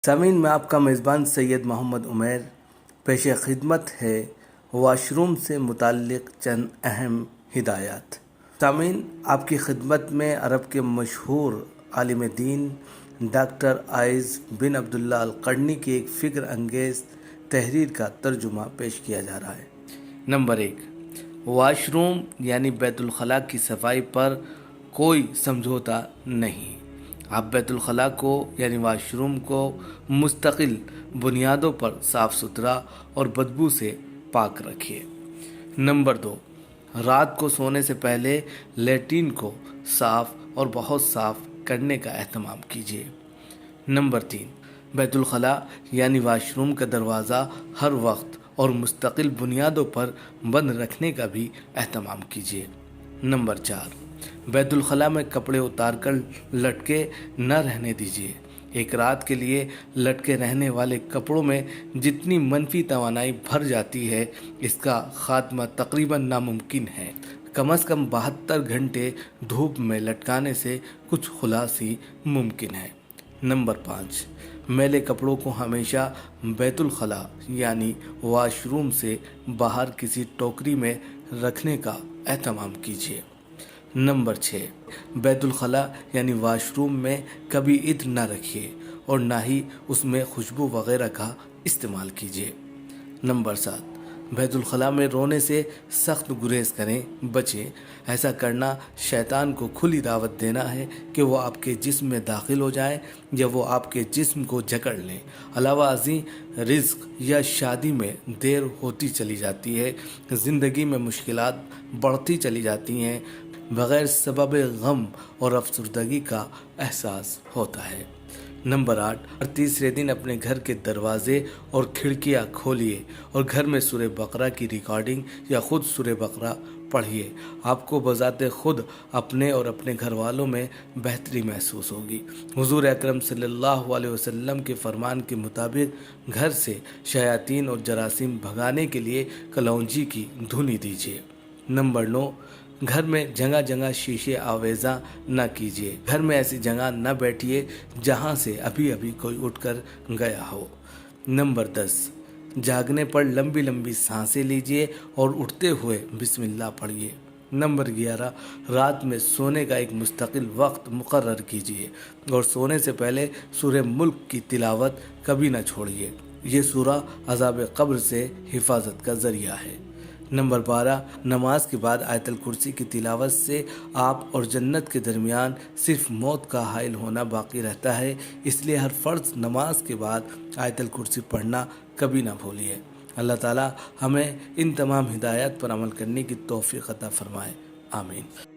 سامعین، میں آپ کا میزبان سید محمد عمیر پیش خدمت ہے واش روم سے متعلق چند اہم ہدایات۔ سامعین، آپ کی خدمت میں عرب کے مشہور عالم دین ڈاکٹر عائض بن عبداللہ القرنی کی ایک فکر انگیز تحریر کا ترجمہ پیش کیا جا رہا ہے۔ نمبر 1، واش روم یعنی بیت الخلاء کی صفائی پر کوئی سمجھوتا نہیں۔ آپ بیت الخلاء کو یعنی واش روم کو مستقل بنیادوں پر صاف ستھرا اور بدبو سے پاک رکھیے۔ نمبر 2، رات کو سونے سے پہلے لیٹرین کو صاف اور بہت صاف کرنے کا اہتمام کیجیے۔ نمبر 3، بیت الخلاء یعنی واش روم کا دروازہ ہر وقت اور مستقل بنیادوں پر بند رکھنے کا بھی اہتمام کیجیے۔ نمبر 4، بیت الخلاء میں کپڑے اتار کر لٹکے نہ رہنے دیجیے۔ ایک رات کے لیے لٹکے رہنے والے کپڑوں میں جتنی منفی توانائی بھر جاتی ہے، اس کا خاتمہ تقریباً ناممکن ہے۔ کم از کم 72 گھنٹے دھوپ میں لٹکانے سے کچھ خلاص ہی ممکن ہے۔ نمبر 5، میلے کپڑوں کو ہمیشہ بیت الخلاء یعنی واش روم سے باہر کسی ٹوکری میں رکھنے کا اہتمام کیجیے۔ نمبر 6، بیت الخلاء یعنی واش روم میں کبھی عطر نہ رکھیے اور نہ ہی اس میں خوشبو وغیرہ کا استعمال کیجیے۔ نمبر 7، بیت الخلاء میں رونے سے سخت گریز کریں، بچیں۔ ایسا کرنا شیطان کو کھلی دعوت دینا ہے کہ وہ آپ کے جسم میں داخل ہو جائے یا وہ آپ کے جسم کو جکڑ لیں۔ علاوہ ازیں رزق یا شادی میں دیر ہوتی چلی جاتی ہے، زندگی میں مشکلات بڑھتی چلی جاتی ہیں، بغیر سبب غم اور افسردگی کا احساس ہوتا ہے۔ نمبر 8، ہر تیسرے دن اپنے گھر کے دروازے اور کھڑکیاں کھولیے اور گھر میں سورہ بقرہ کی ریکارڈنگ یا خود سورہ بقرہ پڑھیے۔ آپ کو بذات خود اپنے اور اپنے گھر والوں میں بہتری محسوس ہوگی۔ حضور اکرم صلی اللہ علیہ وسلم کے فرمان کے مطابق گھر سے شیاطین اور جراثیم بھگانے کے لیے کلونجی کی دھنی دیجیے۔ نمبر 9، گھر میں جگہ جگہ شیشے آویزاں نہ کیجیے۔ گھر میں ایسی جگہ نہ بیٹھیے جہاں سے ابھی ابھی کوئی اٹھ کر گیا ہو۔ نمبر 10، جاگنے پر لمبی لمبی سانسیں لیجیے اور اٹھتے ہوئے بسم اللہ پڑھیے۔ نمبر 11، رات میں سونے کا ایک مستقل وقت مقرر کیجیے اور سونے سے پہلے سورہ ملک کی تلاوت کبھی نہ چھوڑیے۔ یہ سورہ عذاب قبر سے حفاظت کا ذریعہ ہے۔ نمبر 12، نماز کے بعد آیت الکرسی کی تلاوت سے آپ اور جنت کے درمیان صرف موت کا حائل ہونا باقی رہتا ہے، اس لیے ہر فرض نماز کے بعد آیت الکرسی پڑھنا کبھی نہ بھولیے۔ اللہ تعالی ہمیں ان تمام ہدایات پر عمل کرنے کی توفیق عطا فرمائے، آمین۔